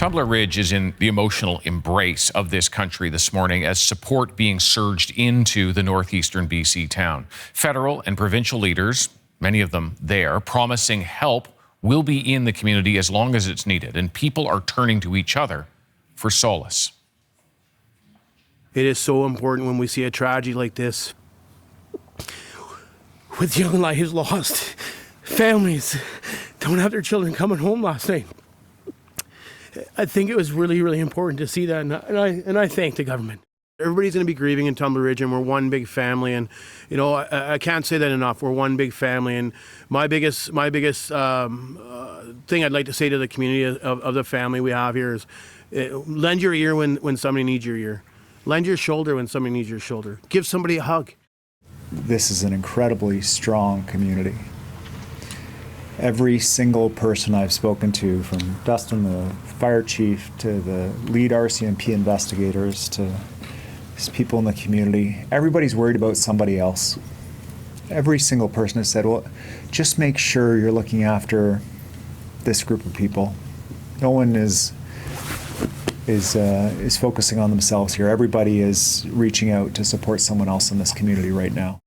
Tumbler Ridge is in the emotional embrace of this country this morning as support being surged into the northeastern BC town. Federal and provincial leaders, many of them there, promising help will be in the community as long as it's needed, and people are turning to each other for solace. It is so important when we see a tragedy like this, with young lives lost, families don't have their children coming home last night. I think it was really, really important to see that, and I thank the government. Everybody's going to be grieving in Tumbler Ridge, and we're one big family. And you know, I can't say that enough. We're one big family, and my biggest thing I'd like to say to the community of the family we have here is, lend your ear when somebody needs your ear. Lend your shoulder when somebody needs your shoulder. Give somebody a hug. This is an incredibly strong community. Every single person I've spoken to, from Dustin, the fire chief, to the lead RCMP investigators, to people in the community, everybody's worried about somebody else. Every single person has said, well, just make sure you're looking after this group of people. No one is focusing on themselves here. Everybody is reaching out to support someone else in this community right now.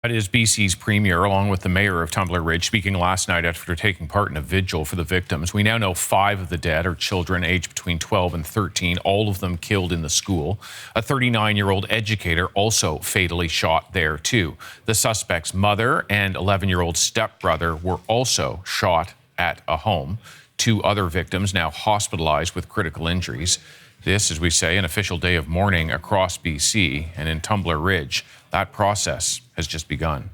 That is BC's Premier, along with the Mayor of Tumbler Ridge, speaking last night after taking part in a vigil for the victims. We now know 5 of the dead are children aged between 12 and 13, all of them killed in the school. A 39-year-old educator also fatally shot there, too. The suspect's mother and 11-year-old stepbrother were also shot at a home. 2 other victims now hospitalized with critical injuries. This, as we say, an official day of mourning across BC, and in Tumbler Ridge, that process has just begun.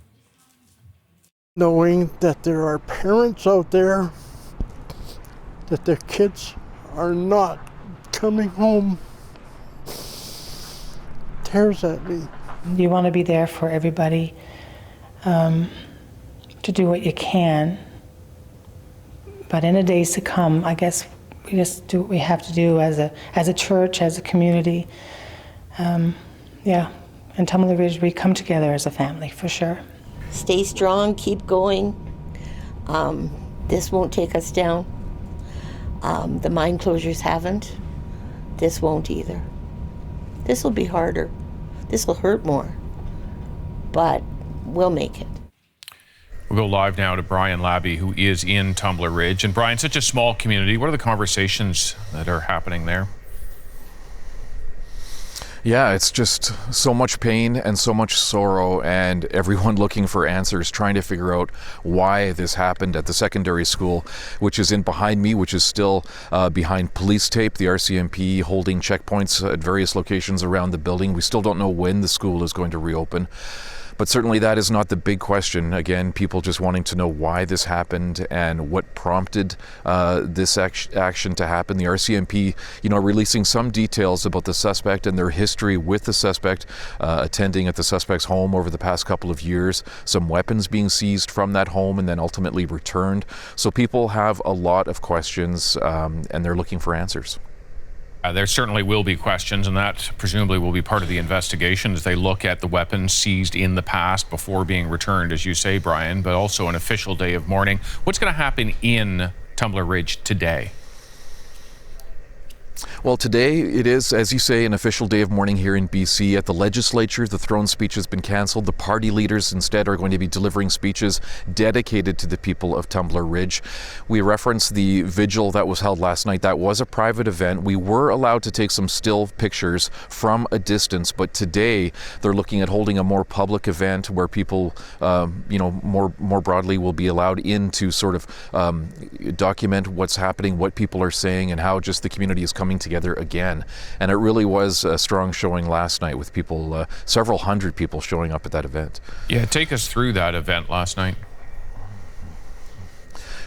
Knowing that there are parents out there, that their kids are not coming home, tears at me. You want to be there for everybody, to do what you can. But in the days to come, I guess we just do what we have to do as a church, as a community. In Tumbler Ridge, we come together as a family, for sure. Stay strong, keep going. This won't take us down. The mine closures haven't. This won't either. This will be harder. This will hurt more. But we'll make it. We'll go live now to Brian Labby, who is in Tumbler Ridge. And Brian, such a small community. What are the conversations that are happening there? Yeah, it's just so much pain and so much sorrow, and everyone looking for answers, trying to figure out why this happened at the secondary school, which is in behind me, which is still behind police tape, the RCMP holding checkpoints at various locations around the building. We still don't know when the school is going to reopen. But certainly that is not the big question. Again, people just wanting to know why this happened and what prompted this action to happen. The RCMP, releasing some details about the suspect and their history with the suspect, attending at the suspect's home over the past couple of years, some weapons being seized from that home and then ultimately returned. So people have a lot of questions and they're looking for answers. There certainly will be questions, and that presumably will be part of the investigation as they look at the weapons seized in the past before being returned, as you say, Brian, but also an official day of mourning. What's going to happen in Tumbler Ridge today? Well, today it is, as you say, an official day of mourning here in BC. At the legislature, the throne speech has been cancelled. The party leaders instead are going to be delivering speeches dedicated to the people of Tumbler Ridge. We referenced the vigil that was held last night. That was a private event. We were allowed to take some still pictures from a distance, but today they're looking at holding a more public event where people, more broadly will be allowed in to sort of document what's happening, what people are saying, and how just the community is coming together again. And it really was a strong showing last night with people, several hundred people showing up at that event. Yeah, take us through that event last night.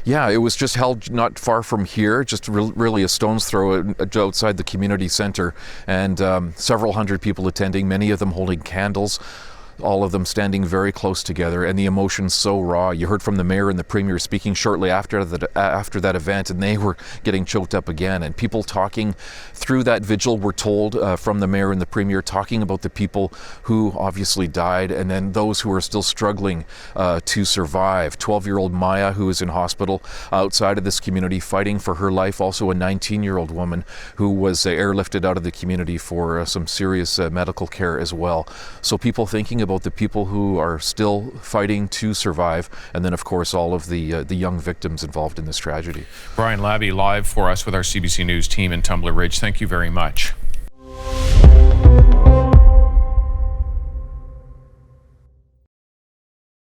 Yeah, it was just held not far from here, just really a stone's throw outside the community center, and several hundred people attending, many of them holding candles. all of them standing very close together, and the emotions so raw. You heard from the mayor and the premier speaking shortly after that event, and they were getting choked up again. And people talking through that vigil were told from the mayor and the premier, talking about the people who obviously died, and then those who are still struggling to survive. 12-year-old Maya, who is in hospital outside of this community fighting for her life. Also a 19-year-old woman who was airlifted out of the community for some serious medical care as well. So people thinking about the people who are still fighting to survive, and then of course all of the young victims involved in this tragedy. Brian Labby live for us with our CBC News team in Tumbler Ridge. Thank you very much.